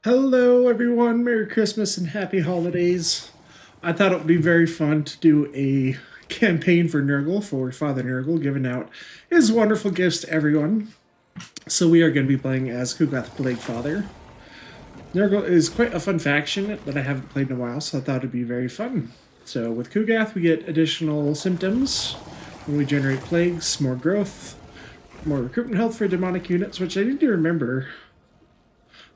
Hello, everyone. Merry Christmas and Happy Holidays. I thought it would be very fun to do a campaign for Nurgle, for Father Nurgle, giving out his wonderful gifts to everyone. So we are going to be playing as Kugath Plaguefather. Nurgle is quite a fun faction that I haven't played in a while, so I thought it'd be very fun. So with Kugath, we get additional symptoms when we generate plagues, more growth, more recruitment health for demonic units, which I need to remember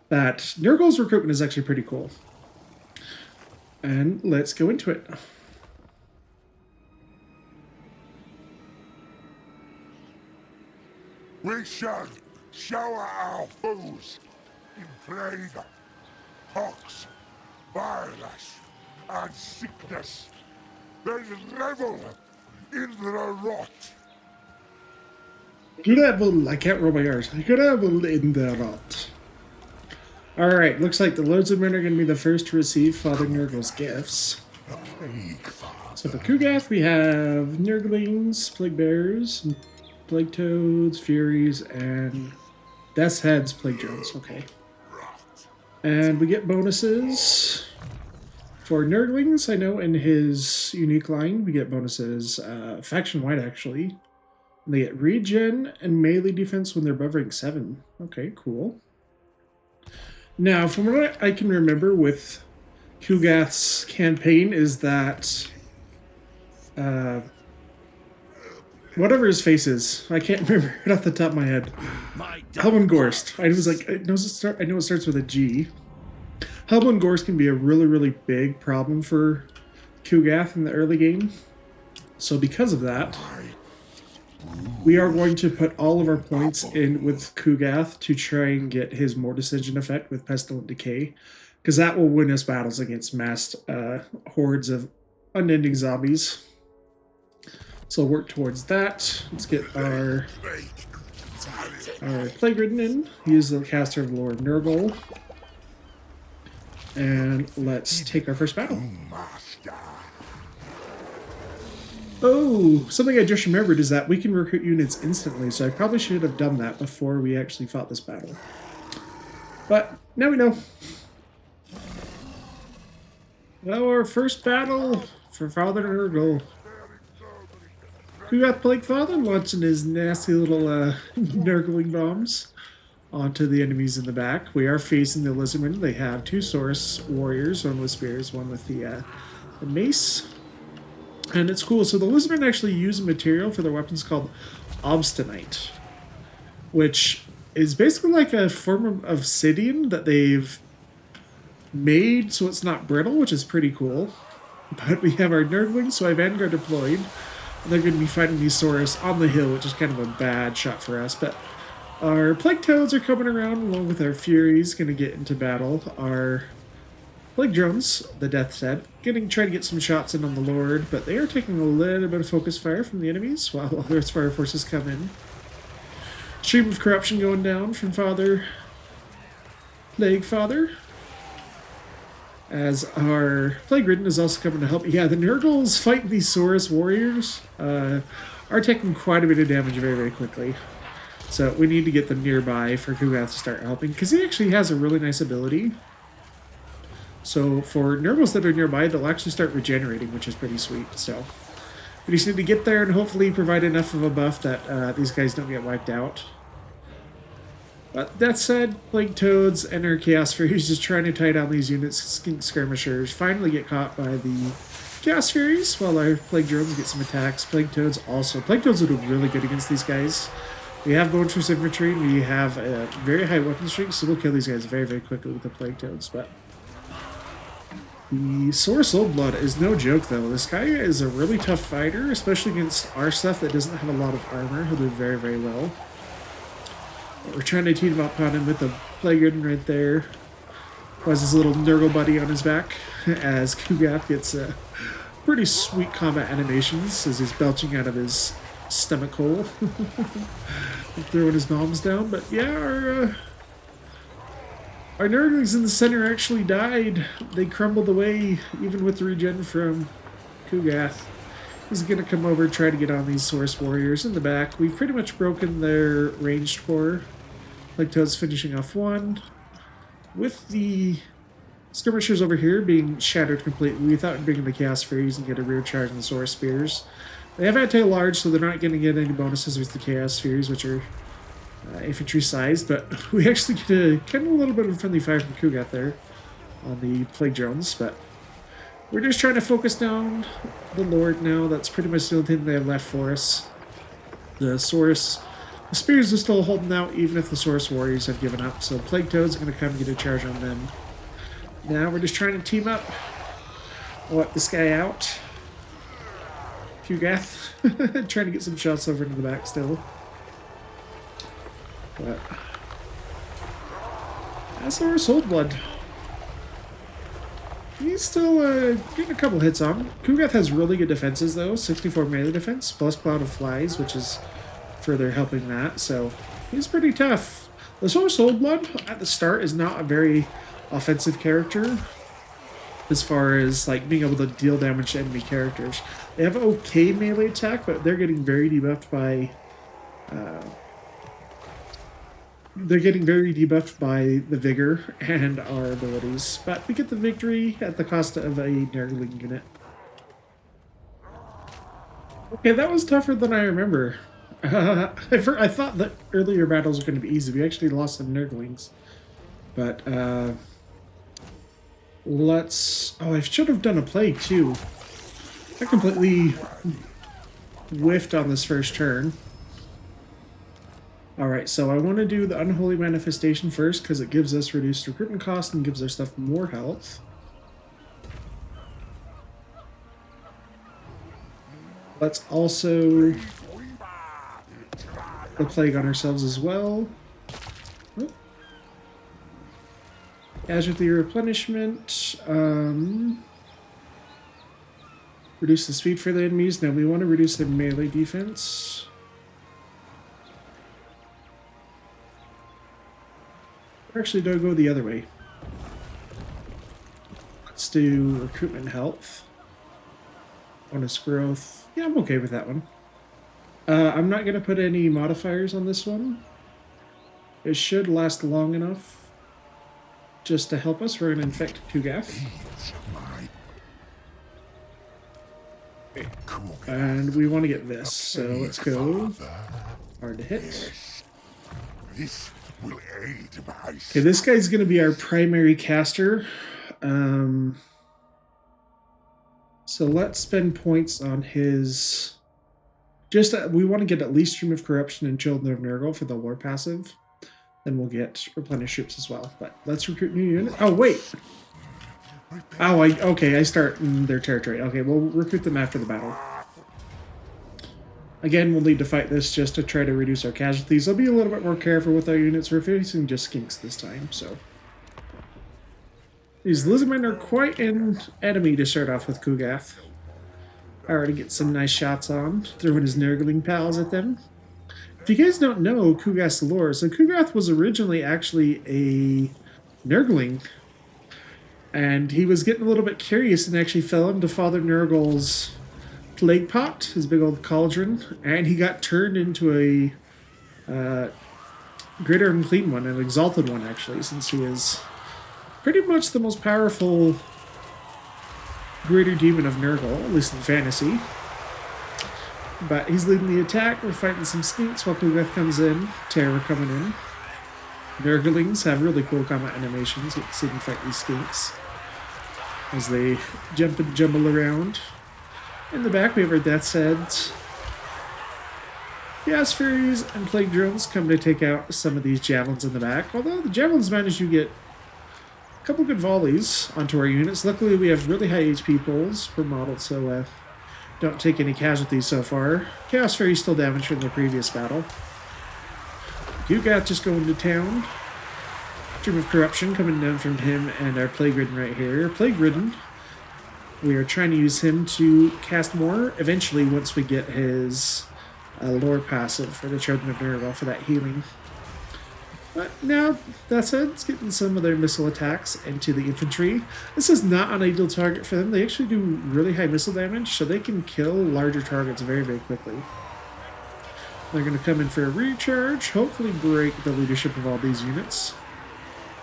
that Nurgle's recruitment is actually pretty cool. And let's go into it. We shall shower our foes in plague, pox, virus, and sickness. Then revel in the rot. Level, I can't roll my R's. Level in the rot. Alright, looks like the Lords of Men are going to be the first to receive Father Nurgle's gifts. So for Kugath, we have Nurglings, Plague Bears, Plague Toads, Furies, and Death's Heads, Plague Drones. Okay. And we get bonuses. For Nurglings, I know in his unique line, we get bonuses faction-wide, actually. And they get regen and melee defense when they're above rank 7. Okay, cool. Now, from what I can remember with Kugath's campaign is that whatever his face is, I can't remember it off the top of my head. Helmengorst. I was like, I know it starts with a G. Helmengorst can be a really, really big problem for Kugath in the early game. So because of that, we are going to put all of our points in with Kugath to try and get his Mortis Engine effect with Pestilent Decay, because that will win us battles against massed hordes of unending zombies. So we'll work towards that. Let's get our Plague Ridden in. He is the caster of Lord Nurgle. And let's take our first battle. Oh, something I just remembered is that we can recruit units instantly, so I probably should have done that before we actually fought this battle. But now we know. Well, our first battle for Father Nurgle. We got Plaguefather launching his nasty little Nurgling bombs onto the enemies in the back. We are facing the Lizardmen. They have two Saurus warriors, one with spears, one with the mace. And it's cool. So the Lizardmen actually use a material for their weapons called Obstinite, which is basically like a form of obsidian that they've made so it's not brittle, which is pretty cool. But we have our Nurglings, so I have Vanguard deployed. They're going to be fighting these Saurus on the hill, which is kind of a bad shot for us. But our Plague Toads are coming around along with our Furies, going to get into battle. Our Plague Drones, the Death's Head, trying to get some shots in on the Lord, but they are taking a little bit of focus fire from the enemies while other fire forces come in. Stream of Corruption going down from Father Plaguefather, as our Plague Ridden is also coming to help. Yeah, the Nurgles fighting these Saurus warriors are taking quite a bit of damage very, very quickly. So we need to get them nearby for Kugath to start helping, because he actually has a really nice ability. So for Nurgles that are nearby, they'll actually start regenerating, which is pretty sweet. So we just need to get there and hopefully provide enough of a buff that these guys don't get wiped out. But that said, Plague Toads and our Chaos Furies just trying to tie down these units. Skink Skirmishers finally get caught by the Chaos Furies while our Plague Drones get some attacks. Plague Toads also. Plague Toads will do really good against these guys. We have Bontress Infantry and we have a very high weapon strength, so we'll kill these guys very, very quickly with the Plague Toads. But the Saurus Oldblood is no joke, though. This guy is a really tough fighter, especially against our stuff that doesn't have a lot of armor. He'll do very, very well. But we're trying to team up on him with the Plague Ridden right there. Who has his little Nurgle buddy on his back, as Kugath gets pretty sweet combat animations as he's belching out of his stomach hole. Throwing his bombs down. But yeah, our Nurglings in the center actually died. They crumbled away, even with the regen from Kugath. He's going to come over and try to get on these Saurus warriors in the back. We've pretty much broken their ranged core. Plague Toad's finishing off one. with the skirmishers over here being shattered completely, we thought we'd bring in the Chaos Furies and get a rear charge on the Sword Spears. They have anti-large, so they're not going to get any bonuses with the Chaos Furies, which are infantry sized, but we actually get a kind of a little bit of friendly fire from Kugath there on the Plague Drones, but we're just trying to focus down the Lord now. That's pretty much the only thing they have left for us. The Spears are still holding out, even if the Source Warriors have given up, so Plague Toad's going to come and get a charge on them. Now we're just trying to team up, wipe this guy out. Kugath trying to get some shots over into the back still. But that's our Soul Blood. He's still getting a couple hits on him. Kugath has really good defenses though, 64 melee defense plus Cloud of Flies, which is further helping that, so he's pretty tough. The Soul Blood at the start is not a very offensive character as far as like being able to deal damage to enemy characters. They have okay melee attack, but they're getting very debuffed by the vigor and our abilities. But we get the victory at the cost of a Nurgling unit. Okay, that was tougher than I remember. I thought that earlier battles were going to be easy. We actually lost some Nurglings. But, let's... Oh, I should have done a plague, too. I completely whiffed on this first turn. Alright, so I want to do the Unholy Manifestation first, because it gives us reduced recruitment cost and gives our stuff more health. Let's also... the plague on ourselves as well. Oh. Casualty replenishment. Reduce the speed for the enemies. Now we want to reduce their melee defense. Or actually, do I go the other way? Let's do recruitment health. Bonus growth. Yeah, I'm okay with that one. I'm not going to put any modifiers on this one. It should last long enough just to help us. We're going to infect Kugath. And we want to get this, so let's go. Hard to hit. This will aid my... Okay, this guy's going to be our primary caster. So let's spend points on his... we want to get at least Stream of Corruption and Children of Nurgle for the lore passive. Then we'll get Replenished Troops as well. But let's recruit new units. Oh, wait! Oh, okay, I start in their territory. Okay, we'll recruit them after the battle. Again, we'll need to fight this just to try to reduce our casualties. I'll be a little bit more careful with our units. We're facing just skinks this time, so... These lizardmen are quite an enemy to start off with Kugath. Already get some nice shots on, throwing his Nurgling pals at them. If you guys don't know Kugath's lore, so Kugath was originally actually a Nurgling. And he was getting a little bit curious and actually fell into Father Nurgle's plague pot, his big old cauldron, and he got turned into a greater and clean one, an exalted one actually, since he is pretty much the most powerful greater demon of Nurgle, at least in fantasy. But he's leading the attack. We're fighting some skinks while Kugath comes in. Terror coming in. Nurglings have really cool combat animations. You can see them fight these skinks as they jump and jumble around. In the back, we have our Death's Heads. Chaos Furies and Plague Drones come to take out some of these javelins in the back. Although the javelins manage to get a couple good volleys onto our units. Luckily, we have really high HP pulls per model, so don't take any casualties so far. Chaos Fury still damaged from the previous battle. Kugath just going to town. Stream of Corruption coming down from him and our Plague Ridden right here. Plague Ridden, we are trying to use him to cast more eventually once we get his lore passive for the Children of Nurgle for that healing. But now, that said, it's getting some of their missile attacks into the infantry. This is not an ideal target for them. They actually do really high missile damage, so they can kill larger targets very, very quickly. They're going to come in for a recharge, hopefully break the leadership of all these units.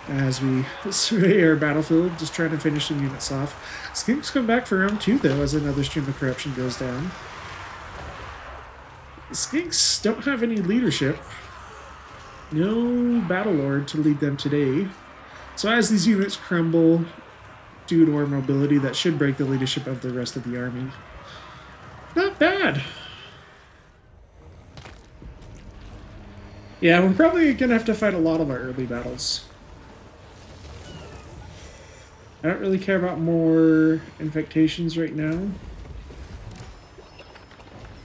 as we survey our battlefield, just trying to finish some units off. Skinks come back for round 2, though, as another stream of corruption goes down. The Skinks don't have any leadership. No Battle Lord to lead them today. So as these units crumble due to our mobility, that should break the leadership of the rest of the army. Not bad. Yeah, we're probably going to have to fight a lot of our early battles. I don't really care about more infectations right now.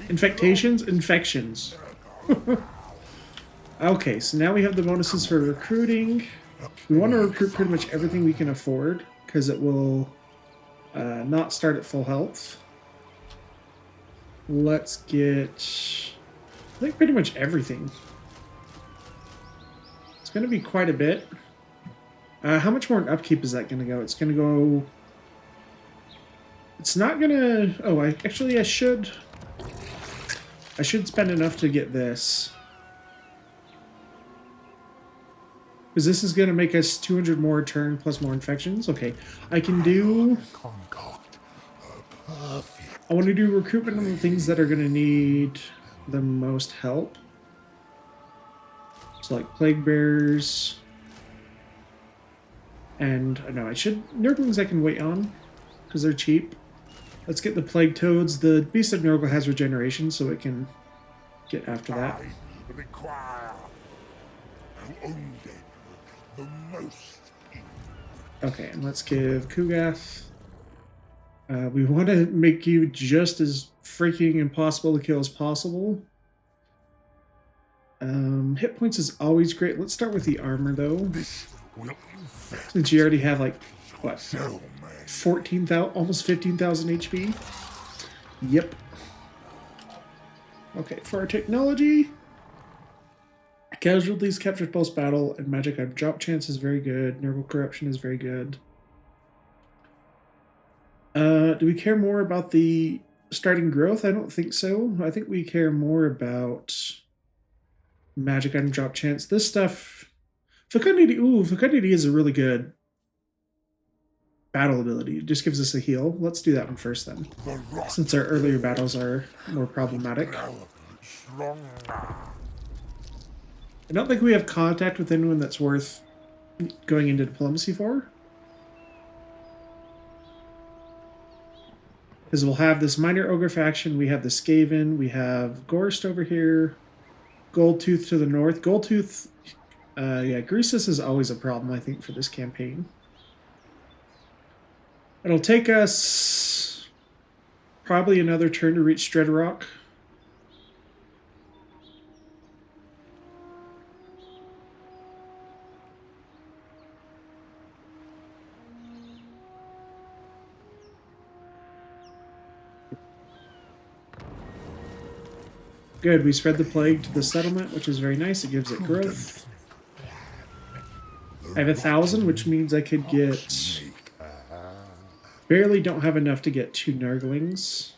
Infectations? Infections. Okay, so now we have the bonuses for recruiting. We want to recruit pretty much everything we can afford, because it will not start at full health. Let's get, I think, pretty much everything. It's going to be quite a bit. How much more in upkeep is that going to go? It's going to go... It's not going to... Oh, I should spend enough to get this. Because this is going to make us 200 more turn plus more infections. Okay, I can do... I want to do recruitment on the things that are going to need the most help. So like Plague Bearers... And, no, NURGLE'S I can wait on, because they're cheap. Let's get the Plague Toads. The Beast of NURGLE has regeneration, so it can get after that. I require only the most. Okay, and let's give Kugath. We want to make you just as freaking impossible to kill as possible. Hit points is always great. Let's start with the armor, though. This will infect. Since you already have, like, what? So 14,000, almost 15,000 HP. Yep. Okay, for our technology, casualties captured post-battle and magic item drop chance is very good. NURGLE corruption is very good. Do we care more about the starting growth? I don't think so. I think we care more about magic item drop chance. This stuff, Fecundity. Ooh, Fecundity is a really good battle ability. It just gives us a heal. Let's do that one first then, since our earlier battles are more problematic. I don't think we have contact with anyone that's worth going into diplomacy for. Because we'll have this minor ogre faction, we have the Skaven, we have Gorst over here, Goldtooth to the north. Goldtooth, yeah, Greasus is always a problem, I think, for this campaign. It'll take us probably another turn to reach Stredrock. Good, we spread the plague to the settlement, which is very nice. It gives it growth. I have 1,000, which means I could get... Barely don't have enough to get 2 NURGLE'S.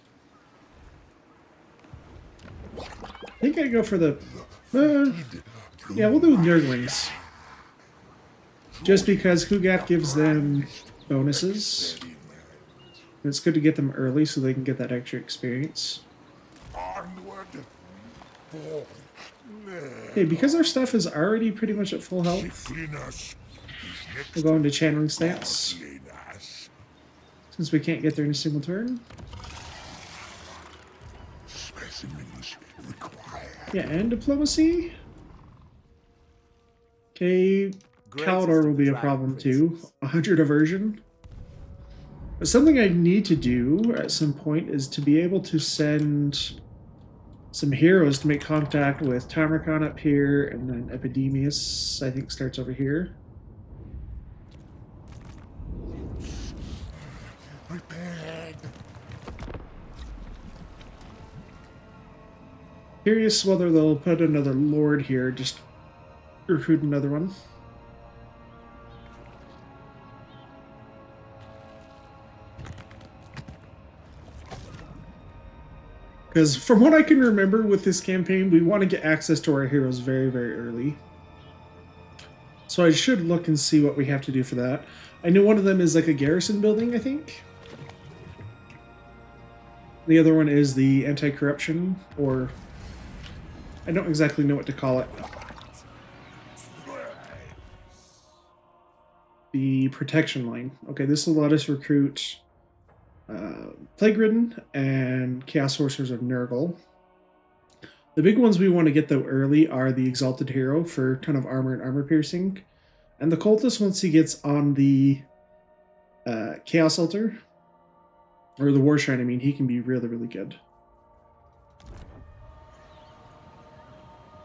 I think I go for the... yeah, we'll do NURGLE'S. Just because Kugath gives them bonuses. And it's good to get them early so they can get that extra experience. Okay, because our stuff is already pretty much at full health, we'll go into channeling stance. Since we can't get there in a single turn. Yeah, and diplomacy. Okay, Kalidor will be a problem too. 100 aversion. But something I need to do at some point is to be able to send some heroes to make contact with Tamarkon up here, and then Epidemius, I think, starts over here. Curious whether they'll put another lord here, just recruit another one. Because from what I can remember with this campaign, we want to get access to our heroes very, very early. So So I should look and see what we have to do for that. I know one of them is like a garrison building, I think. The other one is the anti-corruption, or I don't exactly know what to call it. The protection line. Okay, this will let us recruit Plague-Ridden and Chaos Sorcerers of Nurgle. The big ones we want to get though early are the Exalted Hero for a ton of armor and armor piercing, and the Cultist once he gets on the Chaos Altar, or the War Shrine, I mean, he can be really, really good.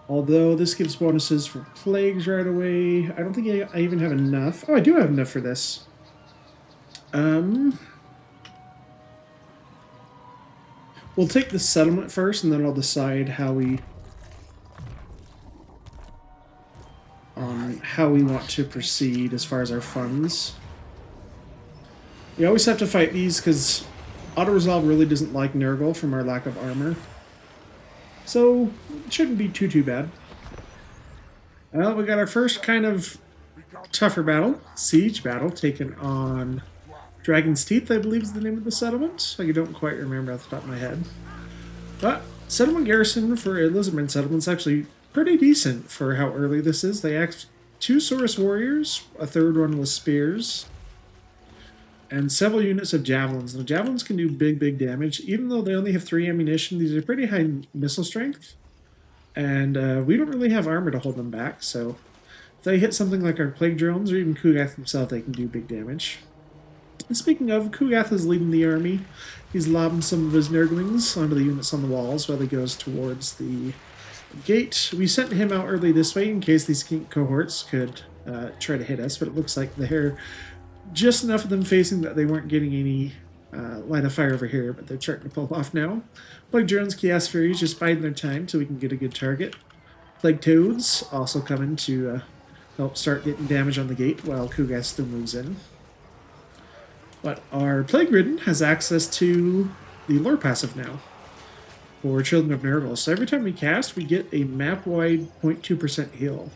Although this gives bonuses for plagues right away. I don't think I even have enough. Oh, I do have enough for this. We'll take the settlement first, and then I'll decide how we want to proceed as far as our funds. We always have to fight these because auto-resolve really doesn't like Nurgle from our lack of armor. So, it shouldn't be too bad. Well, we got our first kind of tougher battle, siege battle, taken on Dragon's Teeth, I believe is the name of the settlement. I don't quite remember off the top of my head. But settlement garrison for Elizabeth settlement's actually pretty decent for how early this is. They act 2 Saurus warriors, a third one with spears, and several units of javelins. The javelins can do big damage. Even though they only have 3 ammunition, these are pretty high missile strength. And we don't really have armor to hold them back, so if they hit something like our plague drones or even Kugath himself, they can do big damage. And speaking of, Kugath is leading the army. He's lobbing some of his Nurglings onto the units on the walls while he goes towards the gate. We sent him out early this way in case these cohorts could try to hit us, but it looks like they're just enough of them facing that they weren't getting any line of fire over here, but they're starting to pull off now. Plague drones, Chaos Furies just biding their time so we can get a good target. Plague Toads also coming to help start getting damage on the gate while Kugath still moves in. But our Plague-Ridden has access to the lore passive now for Children of Nurgle. So every time we cast, we get a map-wide 0.2% heal.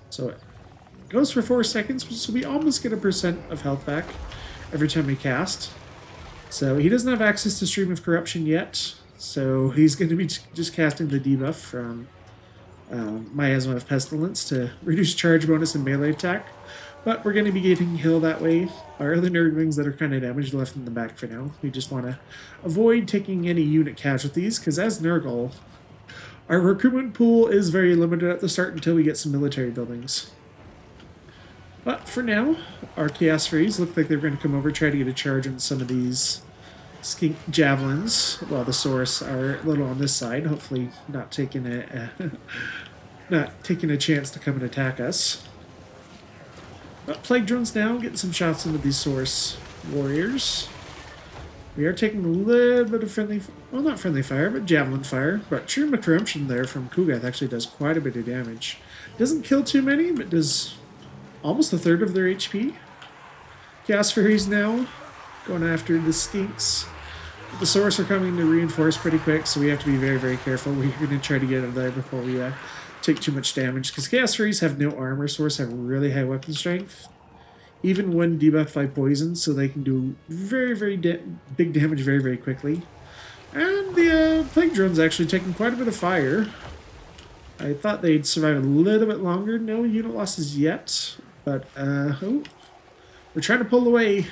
So it goes for 4 seconds, so we almost get a percent of health back every time we cast. So he doesn't have access to Stream of Corruption yet, so he's going to be just casting the debuff from Miasma of Pestilence to reduce charge bonus and melee attack. But we're going to be getting healed that way. Our other Nurglings that are kind of damaged left in the back for now. We just want to avoid taking any unit casualties, because as Nurgle, our recruitment pool is very limited at the start until we get some military buildings. But for now, our Chaos Furies look like they're going to come over, try to get a charge on some of these skink javelins, while the Saurus are a little on this side, hopefully not taking a chance to come and attack us. But Plague Drones now, getting some shots into these Saurus warriors. We are taking a little bit of friendly, well, not friendly fire, but javelin fire. But Stream of Corruption there from Kugath actually does quite a bit of damage. Doesn't kill too many, but does almost a third of their HP. Chaos Furies now going after the skinks. The Saurus are coming to reinforce pretty quick, so we have to be very careful. We're going to try to get out of there before we take too much damage, because Chaos Furies have no armor. Saurus have really high weapon strength, even when debuffed by poison, so they can do very big damage very quickly. And the Plague Drone's actually taking quite a bit of fire. I thought they'd survive a little bit longer. No unit losses yet, but oh, we're trying to pull away,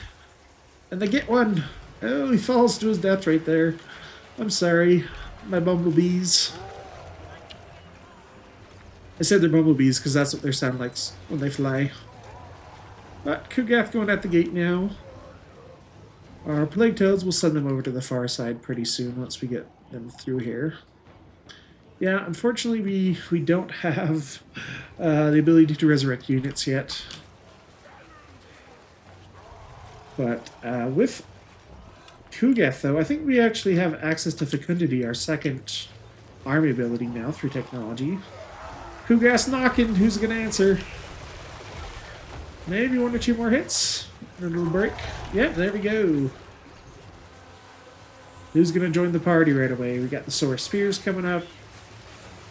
and they get one. Oh, he falls to his death right there. I'm sorry, my bumblebees. I said they're bumblebees because that's what they sound like when they fly. But Kugath going at the gate now. Our Plague Toads will send them over to the far side pretty soon once we get them through here. Yeah, unfortunately we don't have the ability to resurrect units yet. But with Kugath, though, I think we actually have access to Fecundity, our second army ability now through technology. Kugath's knocking. Who's going to answer? Maybe 1 or 2 more hits. A little break. Yep, there we go. Who's going to join the party right away? We got the Saurus Spears coming up.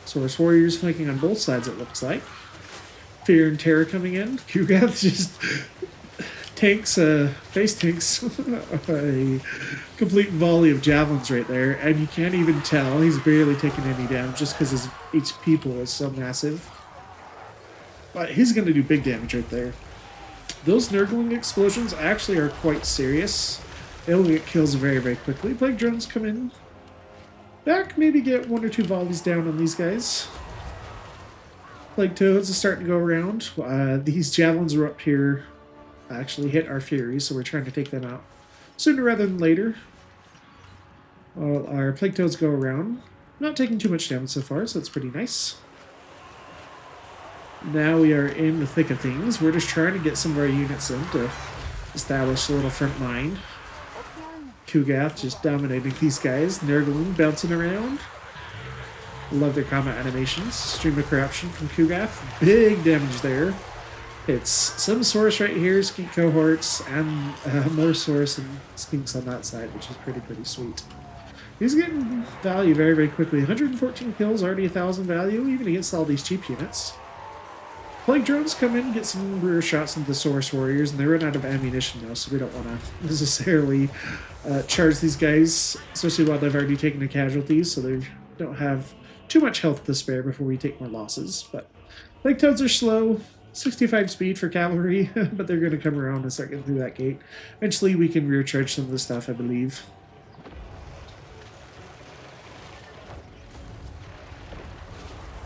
Saurus Warriors flanking on both sides, it looks like. fear and terror coming in. Kugath just face tanks a complete volley of javelins right there, and you can't even tell he's barely taking any damage just because his HP pool is so massive. But he's going to do big damage right there. Those Nurgling explosions actually are quite serious. They'll get kills very, very quickly. Plague drones come in. Back, maybe get 1 or 2 volleys down on these guys. Plague toads are starting to go around. These javelins are up here. Actually hit our Furies, so we're trying to take them out sooner rather than later. While our plague toads go around. Not taking too much damage so far, so that's pretty nice. Now we are in the thick of things. We're just trying to get some of our units in to establish a little front line. Kugath just dominating these guys. Nurgling bouncing around. Love their combat animations. Stream of Corruption from Kugath. Big damage there. It's some Source right here, Skink cohorts, and more Source and Skinks on that side, which is pretty sweet. He's getting value very, very quickly. 114 kills, already 1,000 value, even against all these cheap units. Plague drones come in, get some rear shots into the Source Warriors, and they run out of ammunition now, so we don't want to necessarily charge these guys, especially while they've already taken the casualties, so they don't have too much health to spare before we take more losses. But Plague toads are slow. 65 speed for cavalry, but they're going to come around and start getting through that gate. Eventually we can rear charge some of the stuff, I believe.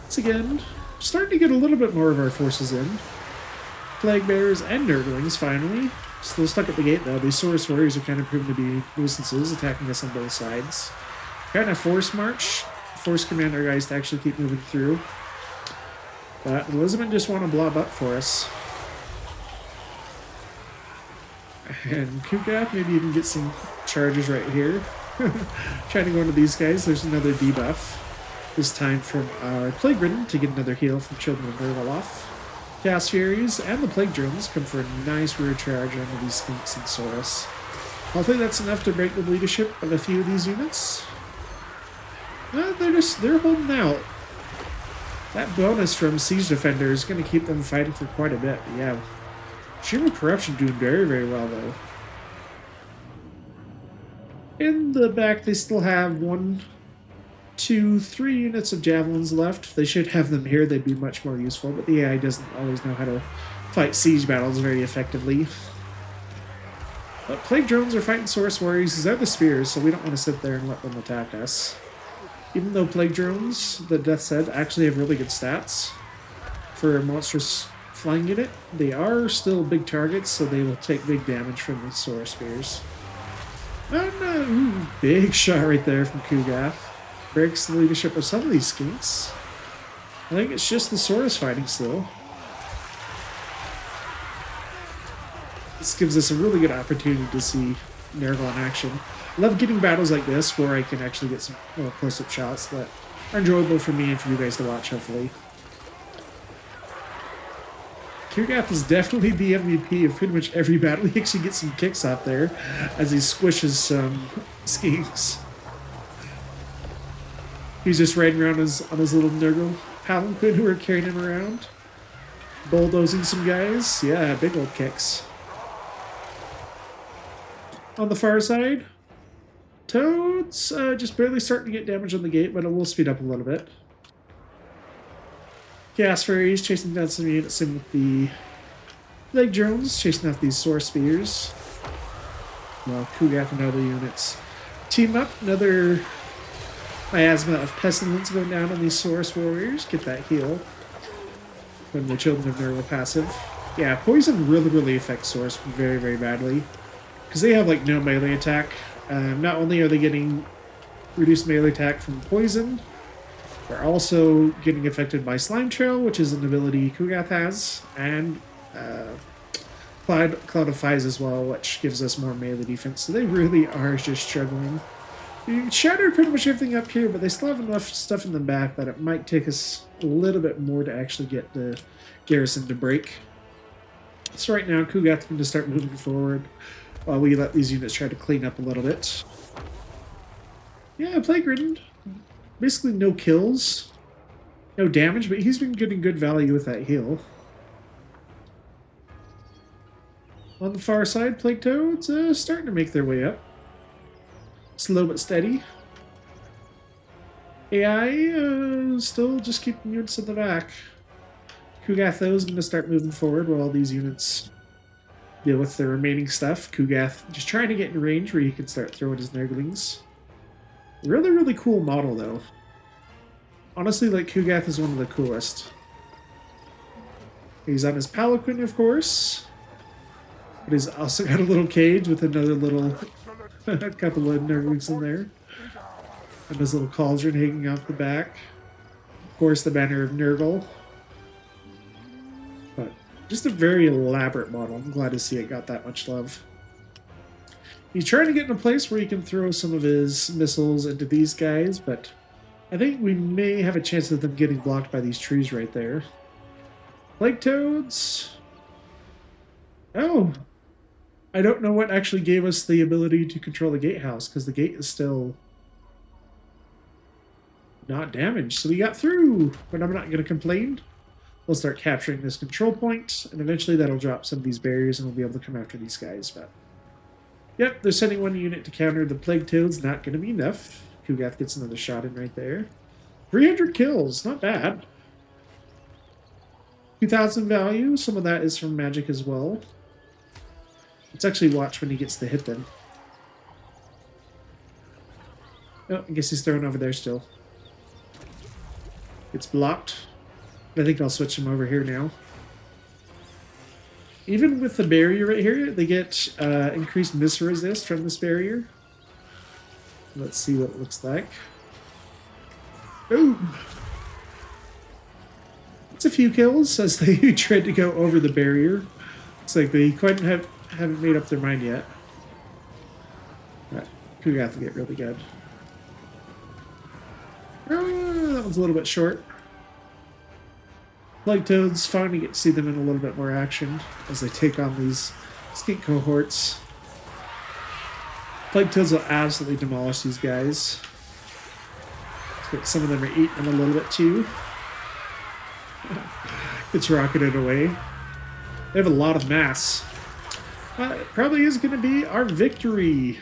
Once again, starting to get a little bit more of our forces in. Plague bears and Nurglings, finally. Still stuck at the gate, though. These Source Warriors are kind of proven to be nuisances, attacking us on both sides. Kind of force march. Force command our guys to actually keep moving through. But Elizabeth just want to blob up for us. And Kugath, maybe you can get some charges right here. Trying to go into these guys. There's another debuff. This time from our Plague Ridden to get another heal from Children of Nurgle'S. Chaos Furies and the Plague Drones come for a nice rear charge onto these Skinks and Saurus. Hopefully that's enough to break the leadership of a few of these units. They're holding out. That bonus from Siege Defender is going to keep them fighting for quite a bit. But yeah, Stream of Corruption doing very, very well, though. In the back, they still have 1, 2, 3 units of Javelins left. They should have them here. They'd be much more useful, but the AI doesn't always know how to fight siege battles very effectively. But Plague Drones are fighting Source Warriors. These are the spears, so we don't want to sit there and let them attack us. Even though Plague Drones, the Death's Head, actually have really good stats for a monstrous flying unit, they are still big targets, so they will take big damage from these Source Spears. And big shot right there from Kugath. Breaks the leadership of some of these Skinks. I think it's just the Saurus fighting still. This gives us a really good opportunity to see Nurgle in action. I love getting battles like this where I can actually get some more close-up shots that are enjoyable for me and for you guys to watch, hopefully. Kugath is definitely the MVP of pretty much every battle. He actually gets some kicks out there as he squishes some Skinks. He's just riding around on his little Nurgle palanquin who are carrying him around. Bulldozing some guys. Yeah, big old kicks. On the far side, Toads just barely starting to get damage on the gate, but it will speed up a little bit. Chaos Furies chasing down some units in with the Plague Drones, chasing off these Source Spears. Well, Kugath and other units team up. Another miasma of Pestilence going down on these Source Warriors. Get that heal from the Children of Nurgle passive. Yeah, Poison really affects Source very, very badly. Because they have like no melee attack. Not only are they getting reduced melee attack from Poison, they're also getting affected by Slime Trail, which is an ability Kugath has, and Cloud of Fires as well, which gives us more melee defense. So they really are just struggling. You shattered pretty much everything up here, but they still have enough stuff in the back that it might take us a little bit more to actually get the garrison to break. So right now, Kugath can just start moving forward while we let these units try to clean up a little bit. Yeah, Plague Ridden. Basically no kills, no damage, but he's been getting good value with that heal. On the far side, plague toads starting to make their way up. Slow but steady. AI still just keeping units in the back. Kugath, though, is going to start moving forward while all these units deal with the remaining stuff. Kugath just trying to get in range where he can start throwing his Nurglings. Really, really cool model, though. Honestly, like, Kugath is one of the coolest. He's on his Palanquin, of course. But he's also got a little cage with another little... a couple of Nurglings in there. And his little cauldron hanging off the back. Of course, the banner of Nurgle. But just a very elaborate model. I'm glad to see it got that much love. He's trying to get in a place where he can throw some of his missiles into these guys, but I think we may have a chance of them getting blocked by these trees right there. Plague toads. Oh. I don't know what actually gave us the ability to control the gatehouse, because the gate is still not damaged. So we got through, but I'm not going to complain. We'll start capturing this control point, and eventually that'll drop some of these barriers, and we'll be able to come after these guys. But yep, they're sending one unit to counter the plague toads. Not going to be enough. Kugath gets another shot in right there. 300 kills, not bad. 2,000 value. Some of that is from magic as well. Let's actually watch when he gets to hit them. Oh, I guess he's thrown over there still. It's blocked. I think I'll switch him over here now. Even with the barrier right here, they get increased miss resist from this barrier. Let's see what it looks like. Ooh! It's a few kills as they tried to go over the barrier. Looks like they quite haven't made up their mind yet. But Kugath will get really good. That one's a little bit short. Plague toads, finally get to see them in a little bit more action as they take on these skink cohorts. Plague toads will absolutely demolish these guys. Some of them are eating a little bit too. It's rocketed away. They have a lot of mass. It probably is going to be our victory.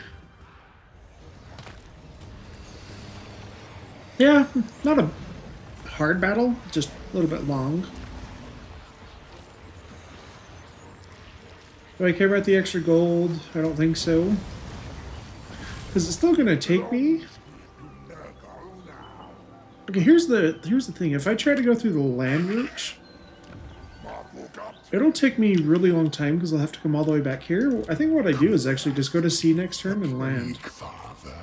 Yeah, not a hard battle, just a little bit long. Do I care about the extra gold? I don't think so. Because it's still going to take me. Okay, here's the thing. If I try to go through the land route, it'll take me a really long time because I'll have to come all the way back here. I think what I do is actually just go to sea next turn and land. Plaguefather,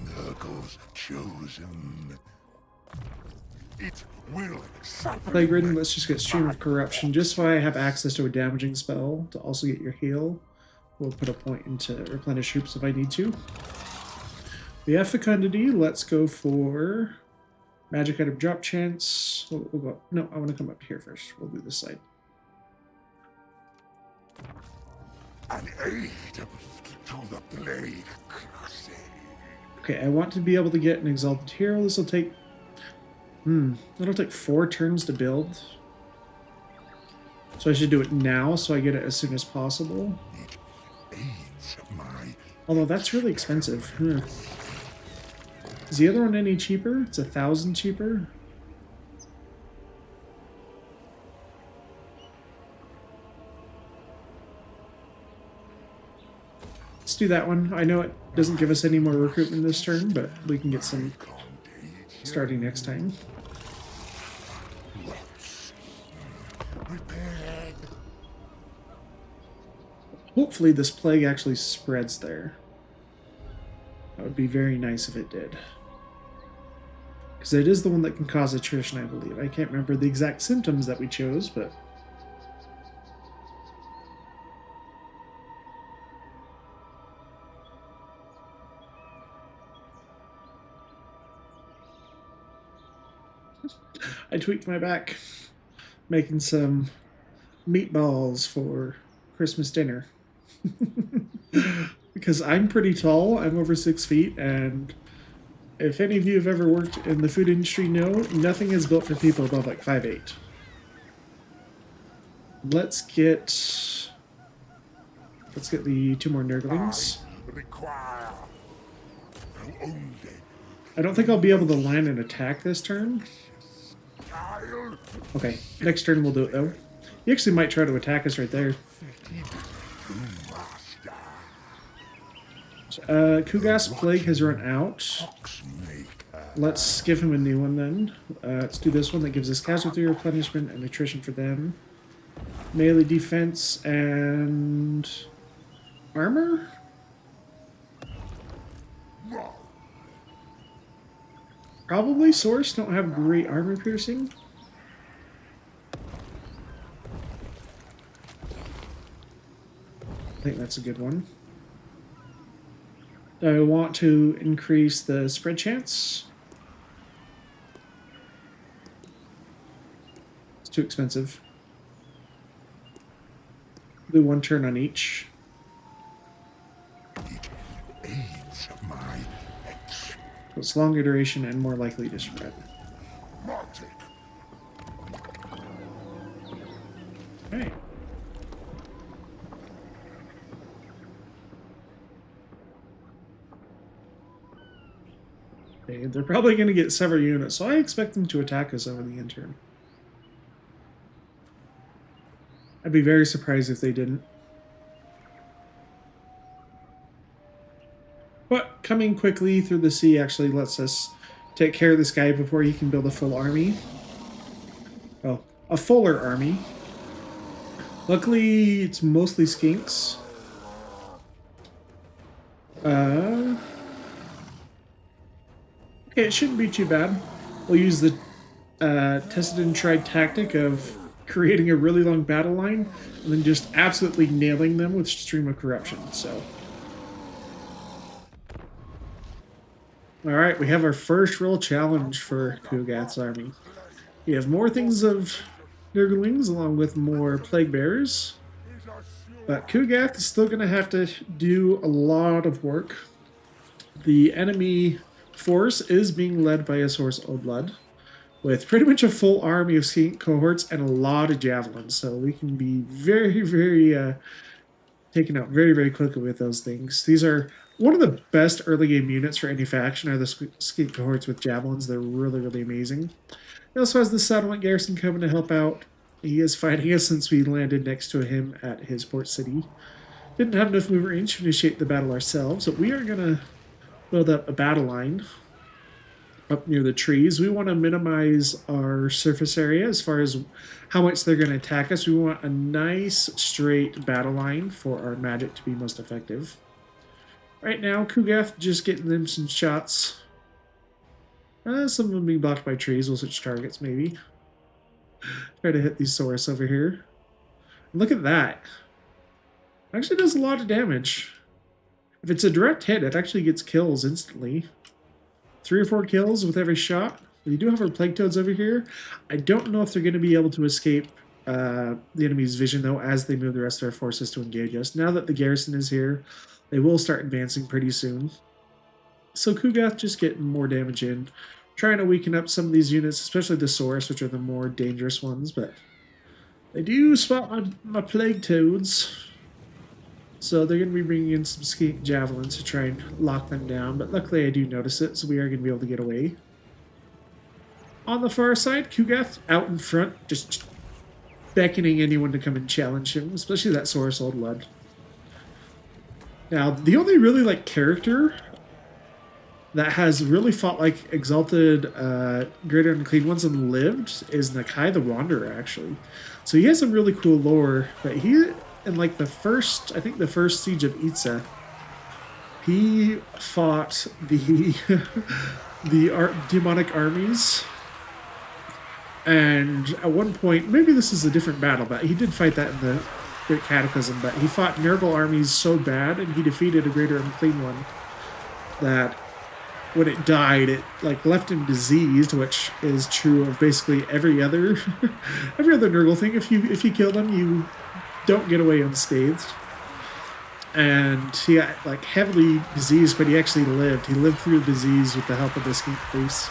NURGLE'S chosen. It will Plague Ridden, let's just get Stream of Corruption, just so I have access to a damaging spell to also get your heal. We'll put a point into replenish troops if I need to. We have Fecundity, let's go for magic item drop chance. We'll go up. No, I want to come up here first. We'll do this side. an aid to the plague. Okay, I want to be able to get an Exalted Hero. This will take... it'll take 4 turns to build. So I should do it now so I get it as soon as possible. Although that's really expensive. Is the other one any cheaper? It's 1,000 cheaper. Let's do that one. I know it doesn't give us any more recruitment this turn, but we can get some starting next time. Hopefully this plague actually spreads there. That would be very nice if it did. Because it is the one that can cause attrition, I believe. I can't remember the exact symptoms that we chose, but... I tweaked my back, making some meatballs for Christmas dinner. Because I'm pretty tall, I'm over 6 feet, and if any of you have ever worked in the food industry know, nothing is built for people above like 5'8". Let's get Let's get the 2 more Nurglings. Require only I don't think I'll be able to land an attack this turn. child. Okay, next turn we'll do it though. He actually might try to attack us right there. Kugas Plague has run out. Let's give him a new one then. Let's do this one that gives us casualty replenishment and attrition for them. Melee defense and armor? Probably Source don't have great armor piercing. I think that's a good one. I want to increase the spread chance. It's too expensive. Do 1 turn on each. It aids my ex It's longer duration and more likely to spread. magic. Okay. Okay, they're probably going to get several units, so I expect them to attack us over the interim. I'd be very surprised if they didn't. But coming quickly through the sea actually lets us take care of this guy before he can build a full army. Well, a fuller army. Luckily, it's mostly skinks. Okay, it shouldn't be too bad. We'll use the tested and tried tactic of creating a really long battle line and then just absolutely nailing them with Stream of Corruption. So, all right, we have our first real challenge for Kugath's army. We have more things of Nurglings along with more Plague Bearers, but Kugath is still going to have to do a lot of work. The enemy force is being led by a Source Blood, with pretty much a full army of skink cohorts and a lot of javelins, so we can be very, very taken out very, very quickly with those things. These are one of the best early game units for any faction are the skink cohorts with javelins. They're really, really amazing. He also has the settlement garrison coming to help out. He is fighting us since we landed next to him at his port city. Didn't have enough mover inch to initiate the battle ourselves, but we are going to build up a battle line up near the trees. We want to minimize our surface area as far as how much they're going to attack us. We want a nice straight battle line for our magic to be most effective. Right now, Kugath just getting them some shots. Some of them being blocked by trees. We'll switch targets maybe. Try to hit these Saurus over here. Look at that. It actually does a lot of damage. If it's a direct hit, it actually gets kills instantly. 3 or 4 kills with every shot. We do have our Plague Toads over here. I don't know if they're going to be able to escape the enemy's vision, though, as they move the rest of their forces to engage us. Now that the garrison is here, they will start advancing pretty soon. So Kugath just getting more damage in. Trying to weaken up some of these units, especially the Saurus, which are the more dangerous ones, but they do spot my Plague Toads. So they're going to be bringing in some skink javelins to try and lock them down, but luckily I do notice it, so we are going to be able to get away. On the far side, Kugath out in front, just beckoning anyone to come and challenge him, especially that Saurus Old Blood. Now, the only really character that has really fought like Exalted, Greater and Clean Ones and lived is Nakai the Wanderer, actually. So he has some really cool lore, but he, in the first siege of Itza, he fought the demonic armies. And at one point, maybe this is a different battle, but he did fight that in the Great Cataclysm, but he fought Nurgle armies so bad, and he defeated a Greater Unclean One, that when it died, it left him diseased, which is true of basically every other Nurgle thing. If you kill them, you don't get away unscathed. And he got heavily diseased, but he actually lived. He lived through the disease with the help of the skink priests.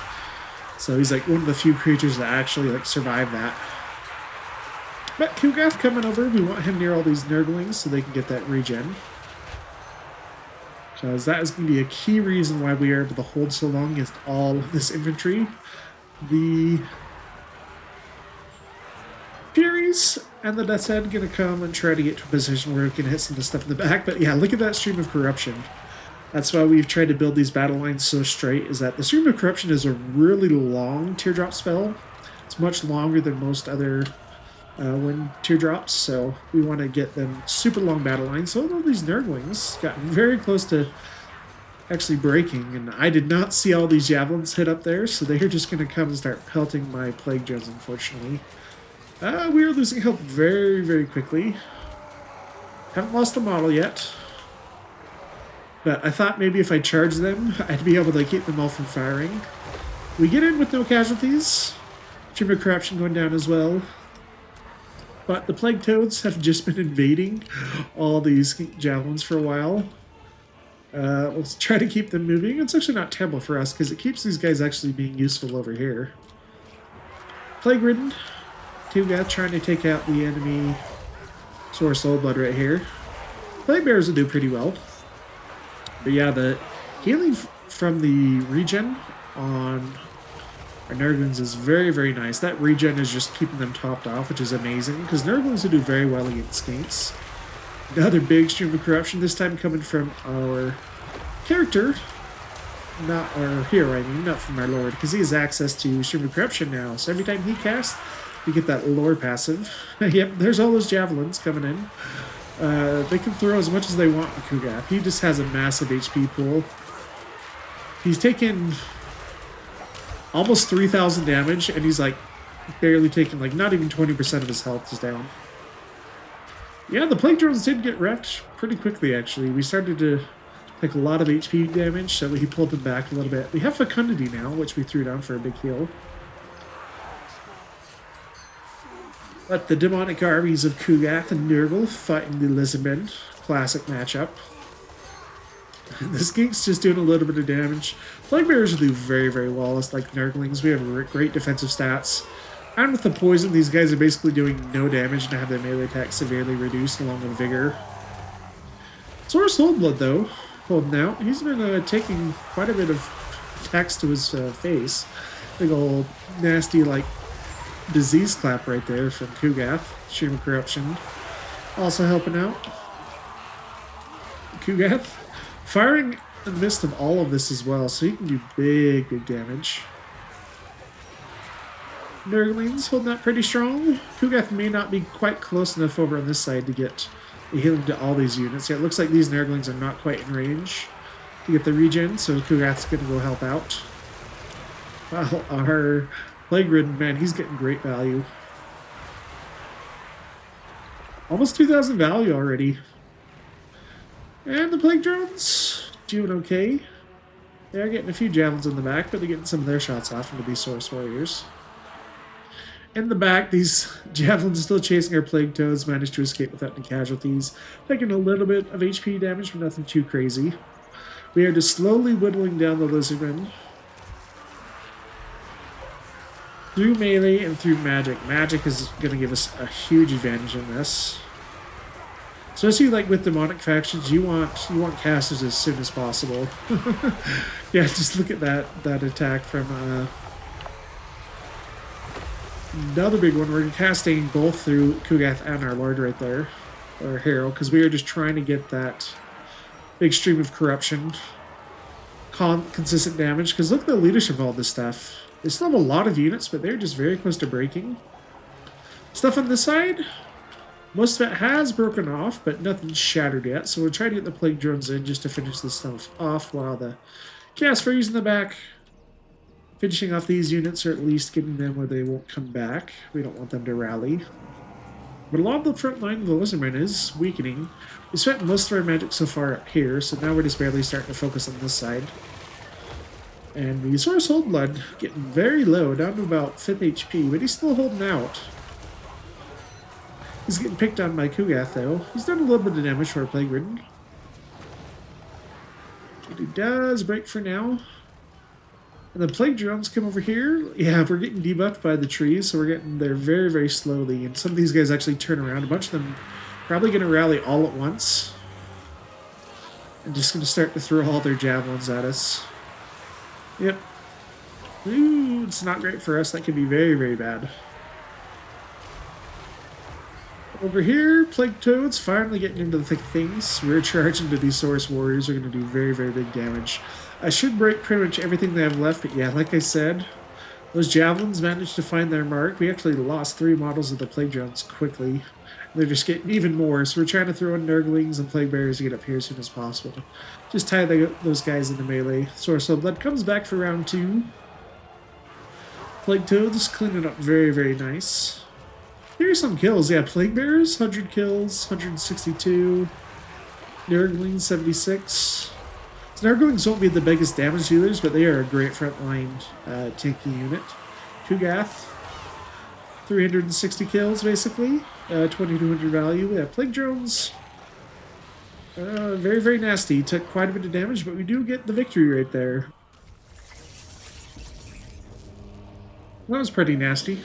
So he's one of the few creatures that actually survived that. But Kugath coming over, we want him near all these Nurglings so they can get that regen. Because that is going to be a key reason why we are able to hold so long against all of this infantry. The Furies and the Death's Head going to come and try to get to a position where we can hit some of the stuff in the back. But yeah, look at that Stream of Corruption. That's why we've tried to build these battle lines so straight, is that the Stream of Corruption is a really long teardrop spell. It's much longer than most other wind teardrops, so we want to get them super long battle lines. So all these Nurglings got very close to actually breaking, and I did not see all these javelins hit up there, so they're just going to come and start pelting my plague drones, unfortunately. We are losing health very, very quickly. Haven't lost the model yet. But I thought maybe if I charged them, I'd be able to keep them all from firing. We get in with no casualties. Stream of Corruption going down as well. But the Plague Toads have just been invading all these javelins for a while. We'll try to keep them moving. It's actually not terrible for us because it keeps these guys actually being useful over here. Plague Ridden. Two guys trying to take out the enemy Source Soul Blood right here. Plague Bears will do pretty well. But yeah, the healing from the regen on our Nurglings is very, very nice. That regen is just keeping them topped off, which is amazing, because Nurglings will do very well against skinks. Another big Stream of Corruption, this time coming from our character, not our hero, I mean, not from our Lord, because he has access to Stream of Corruption now. So every time he casts, we get that lore passive. Yep, there's all those javelins coming in. They can throw as much as they want in Kugath. He just has a massive HP pool. He's taken almost 3,000 damage, and he's like barely taking, like, not even 20% of his health is down. Yeah, the Plague Drones did get wrecked pretty quickly, actually. We started to take a lot of HP damage, so he pulled them back a little bit. We have Fecundity now, which we threw down for a big heal. But the demonic armies of Kugath and Nurgle fighting the Lizardmen. Classic matchup. The Skinks just doing a little bit of damage. Plague Bears will do very, very well. It's like Nurglings. We have great defensive stats. And with the poison, these guys are basically doing no damage and have their melee attack severely reduced along with Vigor. Source Soul Blood, though, holding out. He's been taking quite a bit of attacks to his face. Big old nasty, like, disease clap right there from Kugath. Stream of Corruption also helping out. Kugath firing in the midst of all of this as well, so he can do big, big damage. Nurglings holding out pretty strong. Kugath may not be quite close enough over on this side to get the healing to all these units. Yeah, it looks like these Nurglings are not quite in range to get the regen, so Kugath's going to go help out. Well, our Plague Ridden, man, he's getting great value. Almost 2,000 value already. And the Plague Drones doing okay. They're getting a few javelins in the back, but they're getting some of their shots off into these Source Warriors. In the back, these javelins are still chasing our Plague Toads, managed to escape without any casualties. Taking a little bit of HP damage, but nothing too crazy. We are just slowly whittling down the Lizardmen. Through melee and through magic. Magic is going to give us a huge advantage in this. Especially like with demonic factions, you want casters as soon as possible. Yeah, just look at that attack from another big one. We're casting both through Kugath and our Lord right there, our hero, because we are just trying to get that big Stream of Corruption, consistent damage. Because look at the leadership of all this stuff. They still have a lot of units, but they're just very close to breaking. Stuff on this side, most of it has broken off, but nothing's shattered yet. So we'll try to get the Plague Drones in just to finish this stuff off, while the Chaos Furies in the back, finishing off these units, or at least getting them where they won't come back. We don't want them to rally. But a lot of the front line of the Lizardmen is weakening. We spent most of our magic so far up here, so now we're just barely starting to focus on this side. And the Source Soul Blood getting very low, down to about 5th HP, but he's still holding out. He's getting picked on by Kugath, though. He's done a little bit of damage for a Plague Ridden. But he does break for now. And the plague drones come over here. Yeah, we're getting debuffed by the trees, so we're getting there very, very slowly. And some of these guys actually turn around. A bunch of them probably going to rally all at once. And just going to start to throw all their javelins at us. Yep. Ooh, it's not great for us. That could be very, very bad. Over here, Plague Toads finally getting into the thick of things. We're charging to these Saurus Warriors are going to do very, very big damage. I should break pretty much everything they have left, but yeah, like I said, those Javelins managed to find their mark. We actually lost 3 models of the Plague Drones quickly. They're just getting even more, so we're trying to throw in Nurglings and Plague Bearers to get up here as soon as possible. Just tie those guys into melee. Source of Blood comes back for round 2. Plague Toads cleaning up very, very nice. Here's some kills. Yeah, Plague Bearers, 100 kills, 162. Nurglings, 76. So Nurglings won't be the biggest damage dealers, but they are a great frontline tanky unit. Kugath, 360 kills, basically. 2200 value. Yeah, Plague Drones, very, very nasty. Took quite a bit of damage, but we do get the victory right there. That was pretty nasty.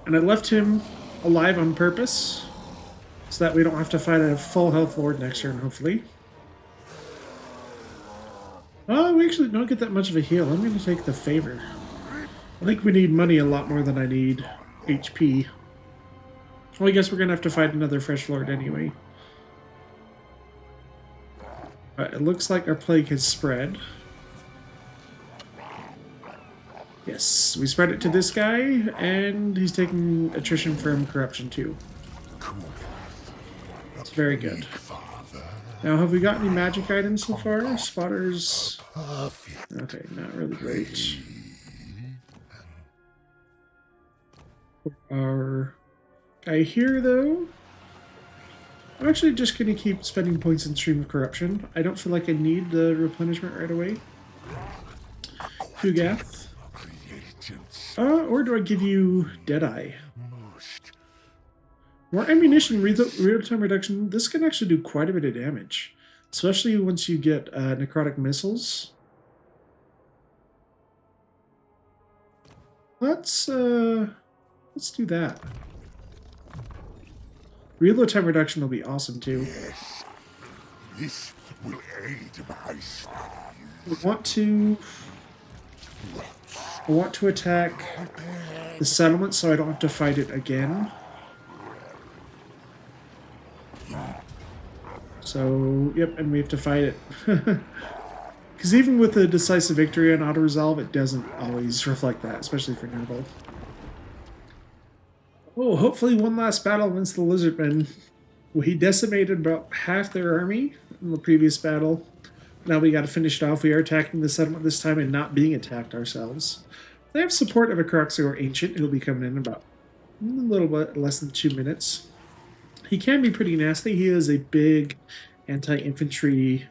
And I left him alive on purpose, so that we don't have to fight a full health lord next turn, hopefully. Oh, we actually don't get that much of a heal. I'm going to take the favor. I think we need money a lot more than I need HP. Well, I guess we're going to have to fight another fresh lord anyway. But it looks like our plague has spread. Yes, we spread it to this guy, and he's taking attrition from corruption too. That's very good. Now, have we got any magic items so far? Spotters. Okay, not really great. Our guy here, though. I'm actually just going to keep spending points in Stream of Corruption. I don't feel like I need the replenishment right away. Kugath. Or do I give you Deadeye? More ammunition, real-time reduction. This can actually do quite a bit of damage, especially once you get necrotic missiles. Let's do that. Reload time reduction will be awesome too. Yes, this will aid my speed. I want to attack the settlement so I don't have to fight it again. So, yep, and we have to fight it. Because even with a decisive victory on auto-resolve, it doesn't always reflect that, especially for Nurgle. Oh, hopefully one last battle against the Lizardmen. We decimated about half their army in the previous battle. Now we got to finish it off. We are attacking the settlement this time and not being attacked ourselves. They have support of a Cruxor Ancient who'll be coming in about a little bit less than 2 minutes. He can be pretty nasty. He is a big anti-infantry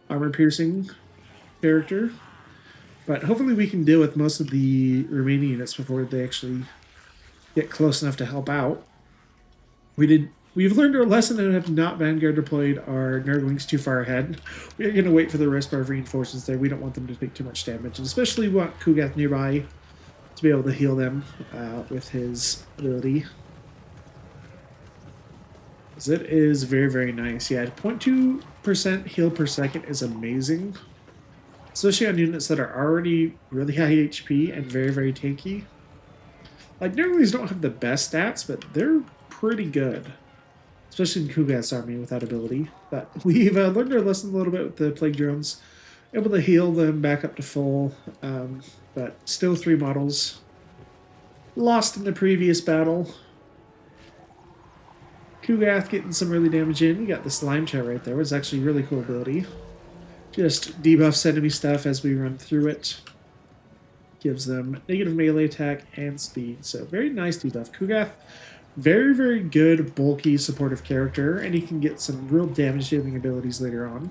armor-piercing character. But hopefully we can deal with most of the remaining units before they actually get close enough to help out. We've learned our lesson and have not Vanguard deployed our Nurglings too far ahead. We're going to wait for the rest of our reinforcements there. We don't want them to take too much damage, and especially we want Kugath nearby to be able to heal them with his ability. Because it is very, very nice. Yeah, 0.2% heal per second is amazing. Especially on units that are already really high HP and very, very tanky. Like, Nurglings don't have the best stats, but they're pretty good. Especially in Kugath's army with that ability. But we've learned our lesson a little bit with the Plague Drones. Able to heal them back up to full. But still 3 models. Lost in the previous battle. Kugath getting some early damage in. You got the Slime Chat right there. It's actually a really cool ability. Just debuffs enemy stuff as we run through it. Gives them negative melee attack and speed. So very nice debuff. Kugath, very, very good, bulky, supportive character. And he can get some real damage dealing abilities later on.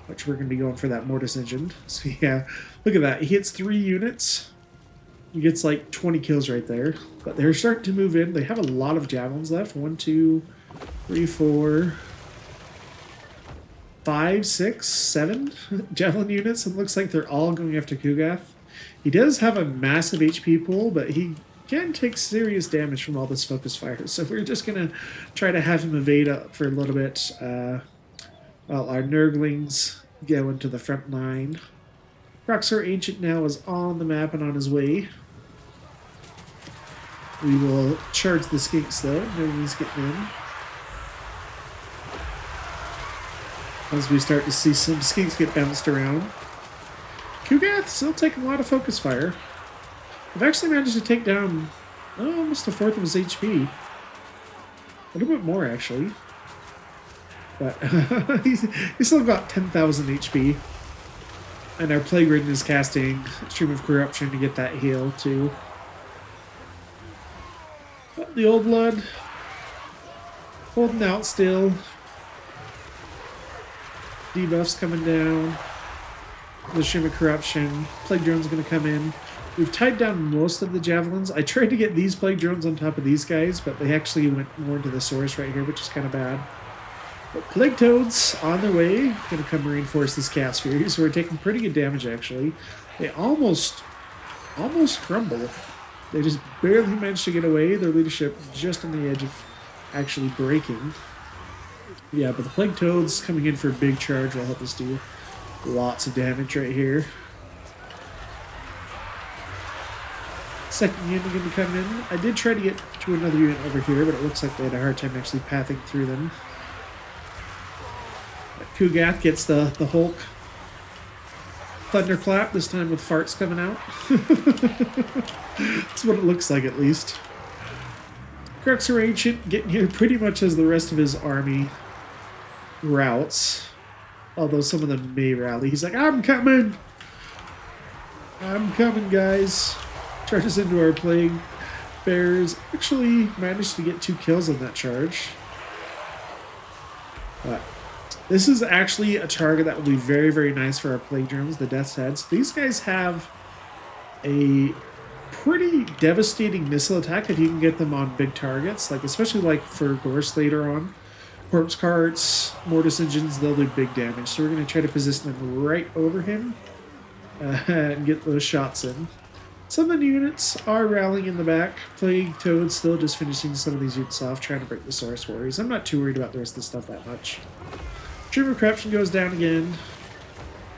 Which we're going to be going for that Mortis Engine. So yeah, look at that. He hits 3 units. He gets like 20 kills right there. But they're starting to move in. They have a lot of javelins left. 1, 2, 3, 4. 5, 6, 7 javelin units. It looks like they're all going after Kugath. He does have a massive HP pool, but he can take serious damage from all this focus fire. So we're just going to try to have him evade up for a little bit while our Nurglings go into the front line. Proxor Ancient now is on the map and on his way. We will charge the skinks though. Nurglings getting in. As we start to see some skinks get bounced around. Kugath still taking a lot of focus fire. I've actually managed to take down almost a fourth of his HP. A little bit more, actually. But he's still got 10,000 HP. And our Plague Ridden is casting Stream of Corruption to get that heal, too. But the Old Blood holding out still. Debuffs coming down. The Stream of Corruption. Plague Drone's going to come in. We've tied down most of the Javelins. I tried to get these Plague Drones on top of these guys, but they actually went more into the source right here, which is kind of bad. But Plague Toads on their way. Going to come reinforce this Cast Fury, so we're taking pretty good damage, actually. They almost crumble. They just barely managed to get away. Their leadership just on the edge of actually breaking. Yeah, but the Plague Toads coming in for a big charge will help us do lots of damage right here. Second unit going to come in. I did try to get to another unit over here, but it looks like they had a hard time actually pathing through them. Kugath gets the Hulk thunderclap, this time with farts coming out. That's what it looks like, at least. Cruxer Ancient getting here pretty much as the rest of his army routes. Although some of them may rally. He's like, I'm coming! I'm coming, guys. Charges into our Plague Bears. Actually managed to get 2 kills on that charge. But this is actually a target that will be very, very nice for our Plague Drones, the Death's Heads. These guys have a pretty devastating missile attack if you can get them on big targets, like especially like for Gorse later on. Corpse Carts, Mortis Engines, they'll do big damage. So we're going to try to position them right over him and get those shots in. Some of the units are rallying in the back. Plague Toad still just finishing some of these units off, trying to break the Source Warriors. I'm not too worried about the rest of the stuff that much. Stream of Corruption goes down again.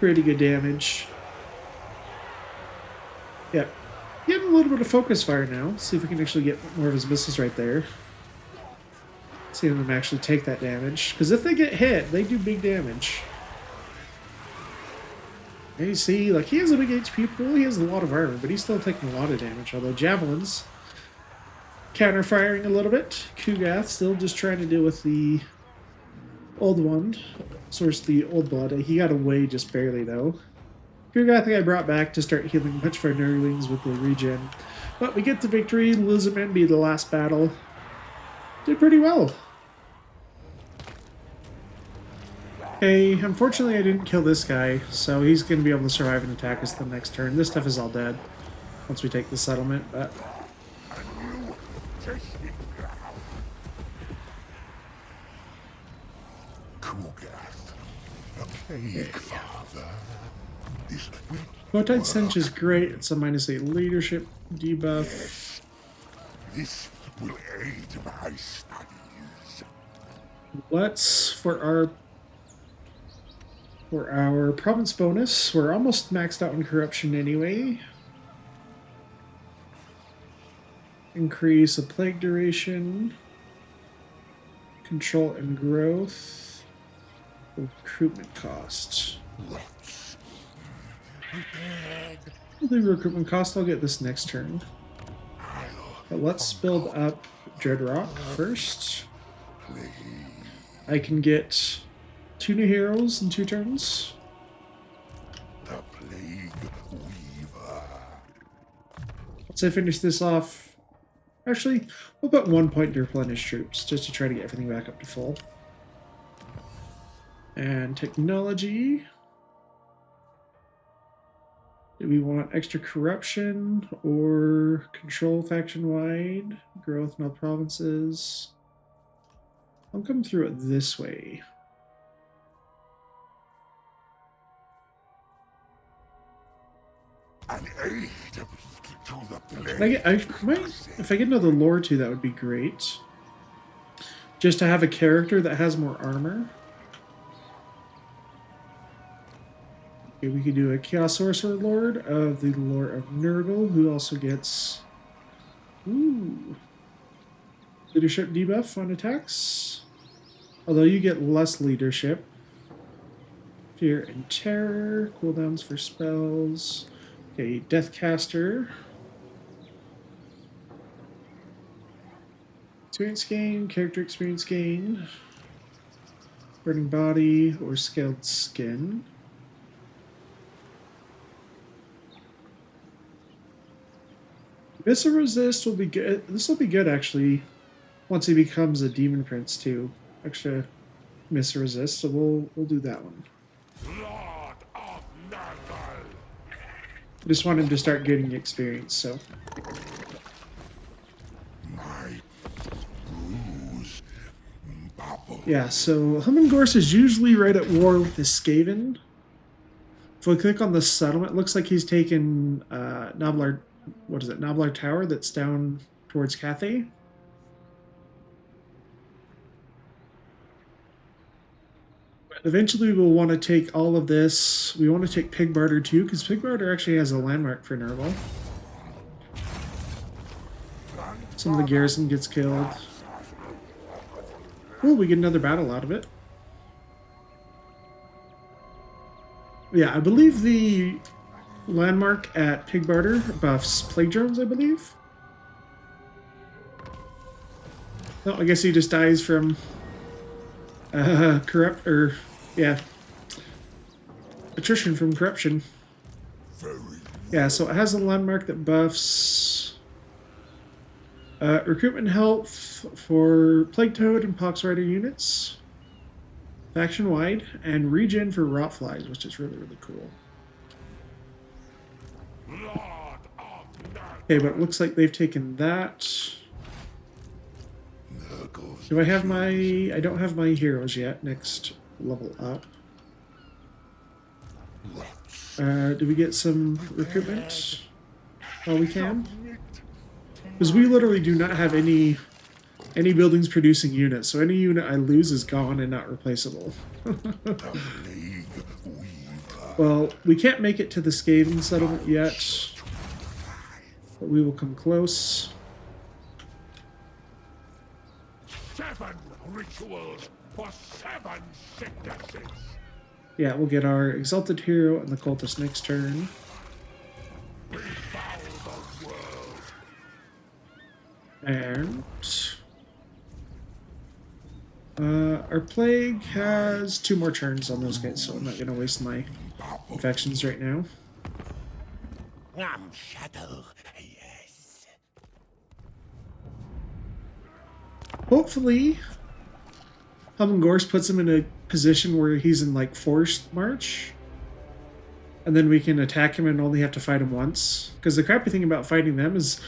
Pretty good damage. Yep. Getting a little bit of focus fire now. See if we can actually get more of his missiles right there. See them actually take that damage. Because if they get hit, they do big damage. And you see, like, he has a big HP pool, he has a lot of armor, but he's still taking a lot of damage. Although Javelins counter-firing a little bit. Kugath still just trying to deal with the Old One. Source the Old Blood. He got away just barely, though. Kugath I brought back to start healing a bunch of our Nurglings with the regen. But we get the victory. Lizardmen be the last battle. Did pretty well. Okay, unfortunately I didn't kill this guy, so he's going to be able to survive and attack us the next turn. This stuff is all dead once we take the settlement, but... Plaguefather. This will Bowtide Cinch is great. It's a -8 leadership debuff. This will aid my studies. Let's, for our province bonus, we're almost maxed out in corruption anyway. Increase a plague duration, control and growth, recruitment cost. The recruitment cost I'll get this next turn. But let's build up Dreadrock first. I can get 2 new heroes in 2 turns. The Plague Weaver. Once I finish this off, actually, we'll put 1 point to replenish troops, just to try to get everything back up to full. And technology. Do we want extra corruption or control faction-wide? Growth in all provinces. I'll come through it this way. An aid to the If I get another lore too, that would be great. Just to have a character that has more armor. Okay, we could do a Chaos Sorcerer Lord of the Lore of Nurgle, who also gets leadership debuff on attacks. Although you get less leadership. Fear and Terror, cooldowns for spells. Okay, Deathcaster. Experience gain, character experience gain. Burning Body or Scaled Skin. Missile Resist will be good. This will be good actually. Once he becomes a Demon Prince too. Extra Missile Resist, so we'll do that one. Lord of Nurgle. I just want him to start getting experience, so. My bruise bubble. Yeah, so Hummingorse is usually right at war with the Skaven. If we click on the settlement, it looks like he's taken Noblar, what is it, Noblar Tower that's down towards Cathay. Eventually we'll want to take all of this. We want to take Pigbarter too, because Pigbarter actually has a landmark for Nurgle. Some of the garrison gets killed. Oh, we get another battle out of it. Yeah, I believe the landmark at Pigbarter buffs plague drones, I believe. No, I guess he just dies from attrition from corruption. Yeah, so it has a landmark that buffs recruitment health for Plague Toad and Pox Rider units, faction wide, and regen for rot flies, which is really, really cool. Okay, but it looks like they've taken that. Do I have my... I don't have my heroes yet. Next level up. Do we get some recruitment? Oh, we can? Because we literally do not have any buildings producing units, so any unit I lose is gone and not replaceable. Well, we can't make it to the Skaven settlement yet, but we will come close. 7 rituals for 7 sicknesses. Yeah, we'll get our Exalted Hero and the Cultist next turn. And our Plague has 2 more turns on those guys, so I'm not going to waste my infections right now. Shadow, yes. Hopefully, Hummingorse puts him in a position where he's in like forced march, and then we can attack him and only have to fight him once. Because the crappy thing about fighting them is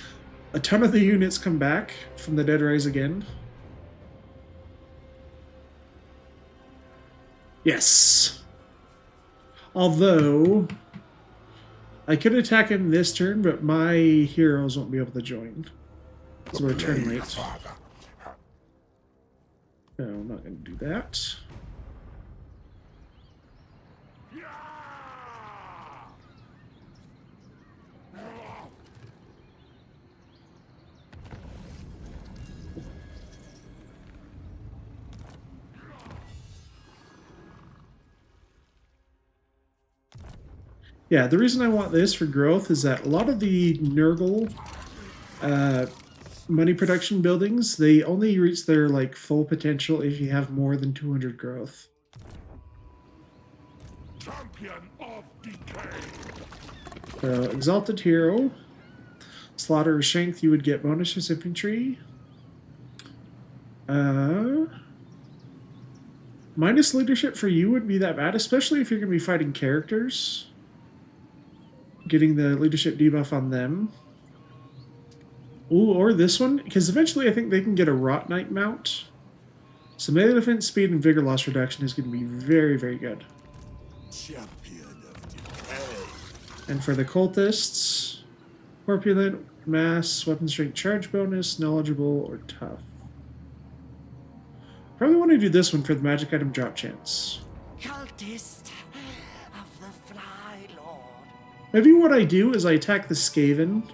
a ton of the units come back from the Dead Rise again. Yes. Although I could attack him this turn, but my heroes won't be able to join. So we're turn late. No, I'm not going to do that. Yeah, the reason I want this for growth is that a lot of the Nurgle money production buildings, they only reach their like full potential if you have more than 200 growth. Champion of decay. So, Exalted Hero, Slaughter or Strength, you would get bonuses infantry. Minus leadership for you wouldn't be that bad, especially if you're going to be fighting characters. Getting the leadership debuff on them. Ooh, or this one, because eventually I think they can get a Rot Knight mount. So melee defense, speed, and vigor loss reduction is going to be very, very good. Champion of decay. And for the cultists, corpulent, mass, weapon strength charge bonus, knowledgeable, or tough. Probably want to do this one for the magic item drop chance. Cultist of the Fly Lord. Maybe what I do is I attack the Skaven,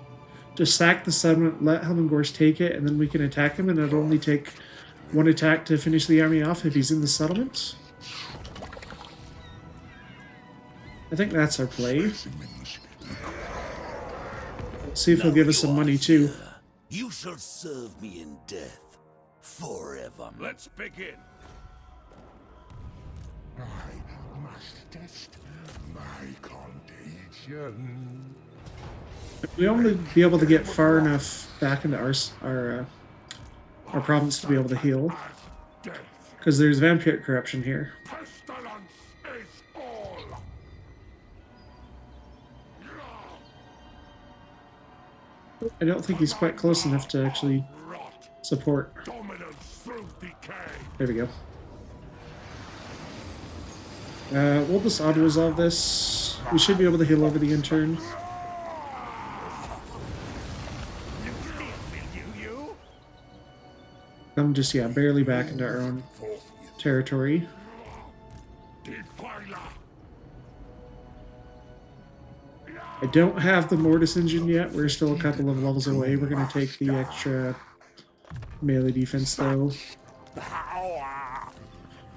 just sack the settlement, let Helmengors take it, and then we can attack him, and it'll only take one attack to finish the army off if he's in the settlement. I think that's our play. See if he'll give us some money too. You shall serve me in death forever. Let's begin. I must test my contagion. We only be able to get far enough back into our province to be able to heal, because there's vampire corruption here. Pestilence is all. I don't think he's quite close enough to actually support. Dominance through decay. There we go. We'll just auto-resolve this. We should be able to heal over the intern. I'm just, yeah, barely back into our own territory. I don't have the Mortis engine yet. We're still a couple of levels away. We're going to take the extra melee defense, though.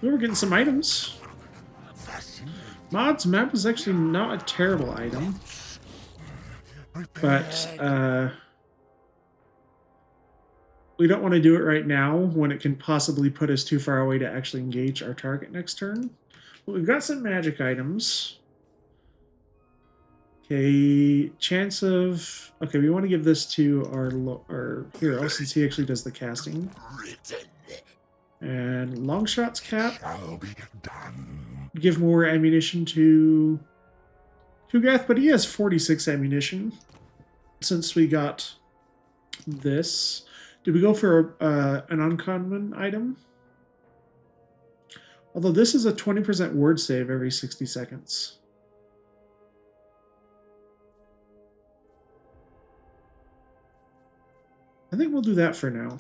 We're getting some items. Mod's map is actually not a terrible item. But, we don't want to do it right now when it can possibly put us too far away to actually engage our target next turn. But we've got some magic items. Okay, chance of... Okay, we want to give this to our hero since he actually does the casting. And long shots cap. Give more ammunition to Kugath, but he has 46 ammunition since we got this. Did we go for an uncommon item? Although this is a 20% word save every 60 seconds. I think we'll do that for now.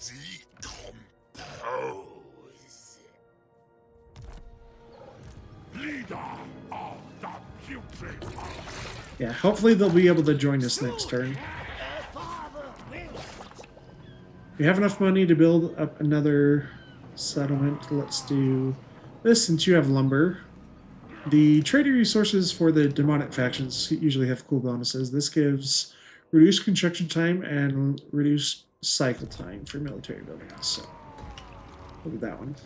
Decompose. Leader of the putrid. Yeah, hopefully they'll be able to join us next turn. We have enough money to build up another settlement. Let's do this since you have lumber. The trading resources for the demonic factions usually have cool bonuses. This gives reduced construction time and reduced cycle time for military buildings. So look at that one.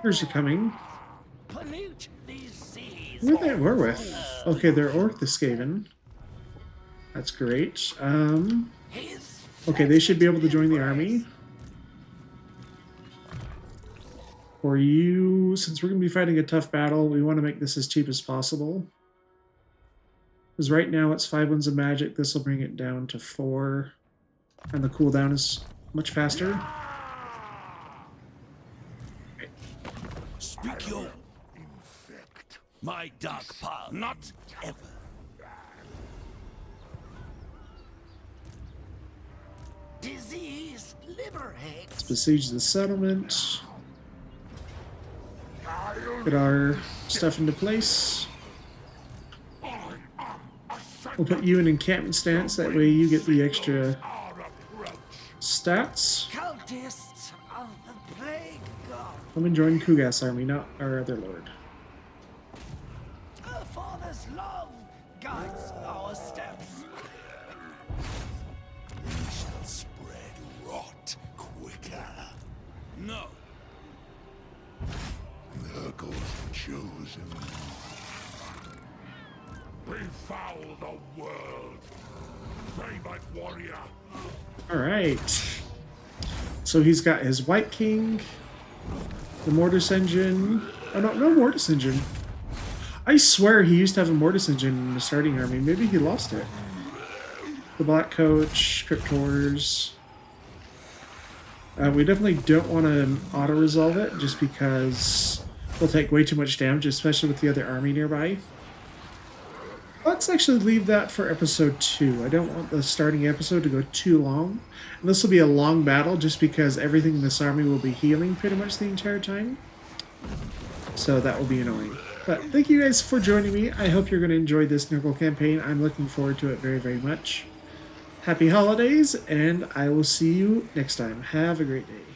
Where's he coming? Who they were with? Okay, they're Orthiskaven. That's great. Okay, they should be able to join the army. For you, since we're going to be fighting a tough battle, we want to make this as cheap as possible. Because right now it's 5 wounds of magic. This will bring it down to 4. And the cooldown is much faster. Speak your infect my dark path, not ever. Disease liberates. Let's besiege the settlement. Get our stuff into place. We'll put you in encampment stance. That way you get the extra stats. Cultists of the plague god. Come and join Kugath's army, not our other lord. guides our steps. We shall spread rot quicker. No. Nurgle's chosen. Befoul the world. Favorite warrior. All right. So he's got his White King, the Mortis Engine. Oh, no, no Mortis Engine. I swear he used to have a Mortis Engine in the starting army. Maybe he lost it. The Black Coach, Cryptors. We definitely don't want to auto-resolve it just because we'll take way too much damage, especially with the other army nearby. Let's actually leave that for episode 2. I don't want the starting episode to go too long. And this will be a long battle just because everything in this army will be healing pretty much the entire time. So that will be annoying. But thank you guys for joining me. I hope you're going to enjoy this Nurgle campaign. I'm looking forward to it very, very much. Happy holidays, and I will see you next time. Have a great day.